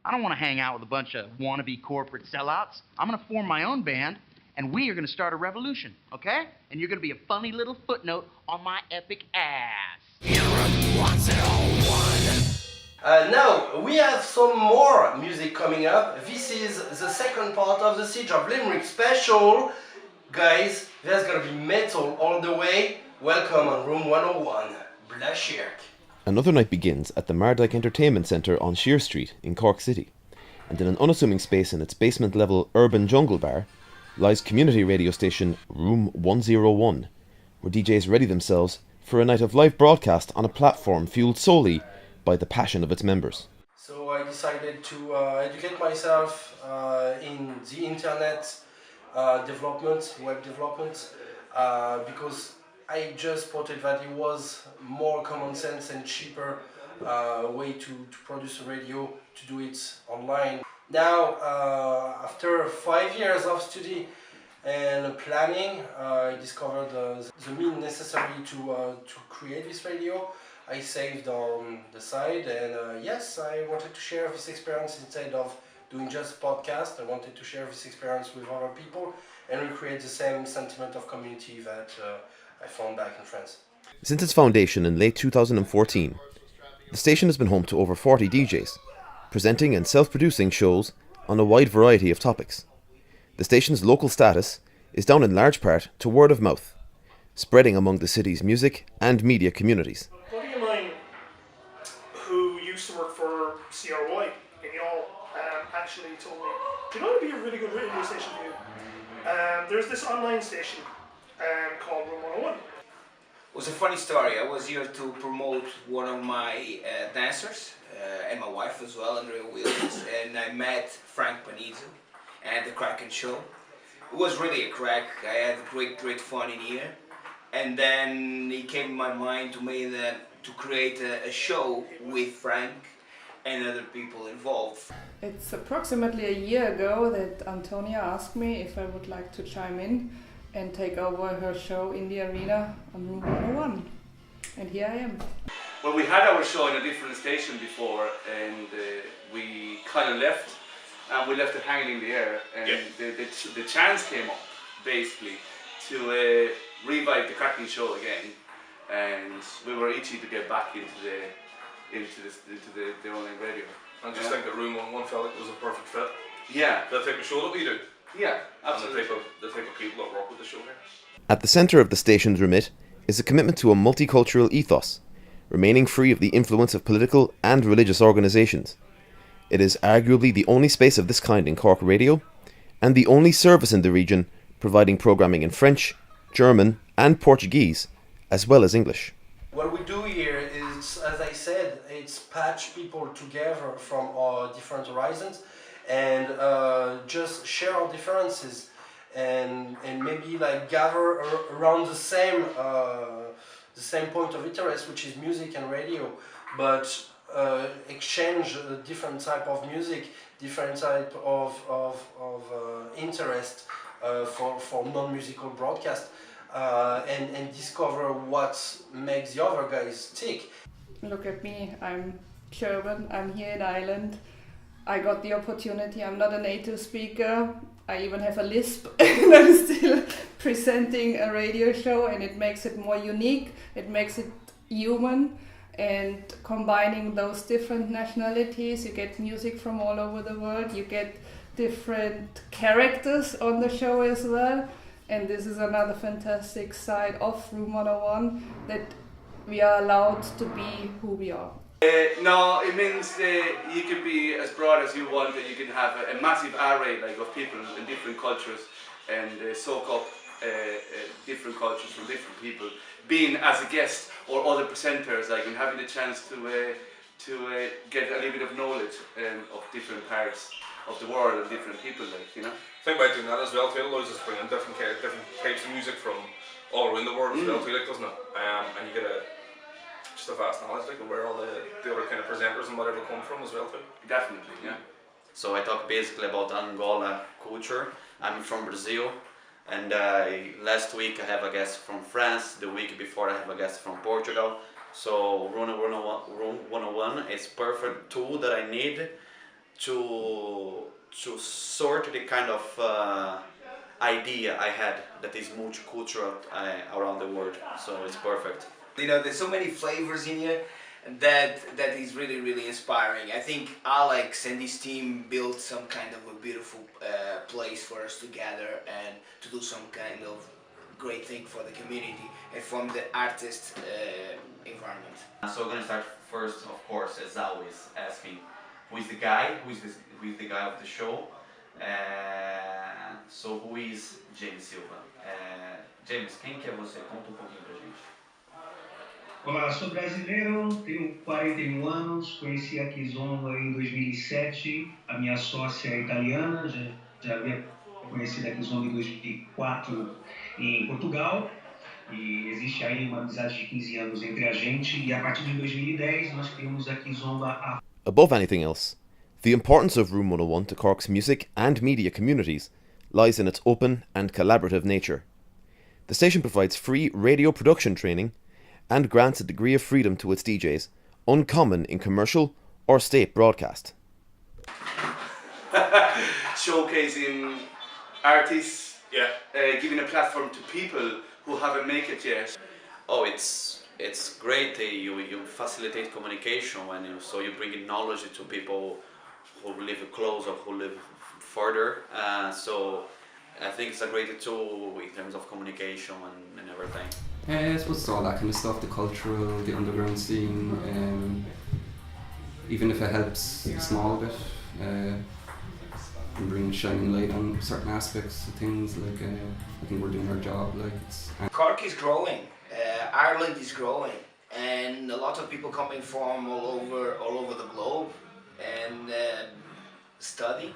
I don't want to hang out with a bunch of wannabe corporate sellouts. I'm going to form my own band, and we are going to start a revolution, okay? And you're going to be a funny little footnote on my epic ass. Now, we have some more music coming up. This is the second part of the Siege of Limerick special. Guys, there's gonna be metal all the way. Welcome on Room 101, Blashirk. Another night begins at the Mardyke Entertainment Centre on Shear Street in Cork City, and in an unassuming space in its basement-level urban jungle bar lies community radio station Room 101, where DJs ready themselves for a night of live broadcast on a platform fueled solely by the passion of its members. So I decided to educate myself in the internet development, web development, because I just spotted that it was more common sense and cheaper way to produce a radio, to do it online. Now, after 5 years of study and planning, I discovered the means necessary to create this radio. I saved on the side, and yes, I wanted to share this experience instead of doing just podcast. I wanted to share this experience with other people and recreate the same sentiment of community that I found back in France. Since its foundation in late 2014, the station has been home to over 40 DJs, presenting and self-producing shows on a wide variety of topics. The station's local status is down in large part to word of mouth, spreading among the city's music and media communities. A buddy of mine who used to work for CRY in Yall actually told me, do you know it would be a really good radio station for you? There's this online station called Room 101. It was a funny story. I was here to promote one of my dancers and my wife as well, Andrea Williams, and I met Frank Panizzo at the Kraken show. It was really a crack. I had great fun in here, and then it came to my mind to create a show with Frank and other people involved. It's approximately a year ago that Antonia asked me if I would like to chime in and take over her show in the arena on Room 101. And here I am. Well, we had our show in a different station before, and we kind of left, and we left it hanging in the air, and the chance came up, basically, to revive the Kraken show again, and we were itchy to get back into the online radio. I just think that Room 101 felt like it was a perfect fit. Yeah. The type of show that we do. Yeah, absolutely. And the type of people that work with the show here. At the centre of the station's remit is a commitment to a multicultural ethos, remaining free of the influence of political and religious organisations. It is arguably the only space of this kind in Cork radio, and the only service in the region providing programming in French, German and Portuguese, as well as English. What we do here is, as I said, it's patch people together from different horizons and just share our differences and maybe like gather around the same point of interest, which is music and radio, but exchange different type of music, different type of interest for non-musical broadcast. And discover what makes the other guys tick. Look at me, I'm German, I'm here in Ireland. I got the opportunity, I'm not a native speaker, I even have a lisp, and I'm still presenting a radio show, and it makes it more unique, it makes it human, and combining those different nationalities, you get music from all over the world, you get different characters on the show as well. And this is another fantastic side of Room 101, that we are allowed to be who we are. No, it means you can be as broad as you want, and you can have a massive array of people in different cultures, and soak up different cultures from different people, being as a guest or other presenters, and having the chance to get a little bit of knowledge of different parts of the world and different people, I think by doing that as well, too, it allows us to bring in different types of music from all around the world as well, too, doesn't it? And you get just a vast knowledge of where all the other kind of presenters and whatever come from as well, too. Definitely, yeah. So I talk basically about Angola culture. I'm from Brazil, and last week I have a guest from France. The week before I have a guest from Portugal. So Room 101 is perfect tool that I need to sort the kind of idea I had that is multicultural around the world. So it's perfect. You know, there's so many flavors in here that is really, really inspiring. I think Alex and his team built some kind of a beautiful place for us to gather and to do some kind of great thing for the community and from the artist environment. So we're gonna start first, of course, as always, asking who is the guy, who is the guy of the show. So who is James Silva? James, quem que é você? Conta pouquinho pra gente. Olá, sou brasileiro, tenho 41 anos, conheci a Kizomba em 2007, a minha sócia é italiana, já havia conhecido a Kizomba em 2004 em Portugal, e existe aí uma amizade de 15 anos entre a gente, e a partir de 2010 nós criamos a Kizomba. Above anything else, the importance of Room 101 to Cork's music and media communities lies in its open and collaborative nature. The station provides free radio production training and grants a degree of freedom to its DJs, uncommon in commercial or state broadcast. Showcasing artists, giving a platform to people who haven't made it yet. Oh, it's great. You facilitate communication so you bring in knowledge to people who live close or who live further. So I think it's a great tool in terms of communication and everything. I suppose it's all that kind of stuff, the cultural, the underground scene, even if it helps a small bit, and bringing shining light on certain aspects of things, like I think we're doing our job. Cork is growing, Ireland is growing, and a lot of people coming from all over the globe and study,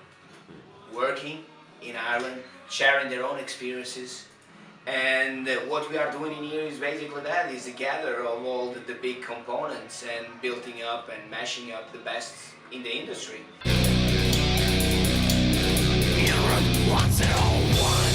working in Ireland, sharing their own experiences. And what we are doing in here is basically that, is a gather of all the big components and building up and mashing up the best in the industry. Once and all one.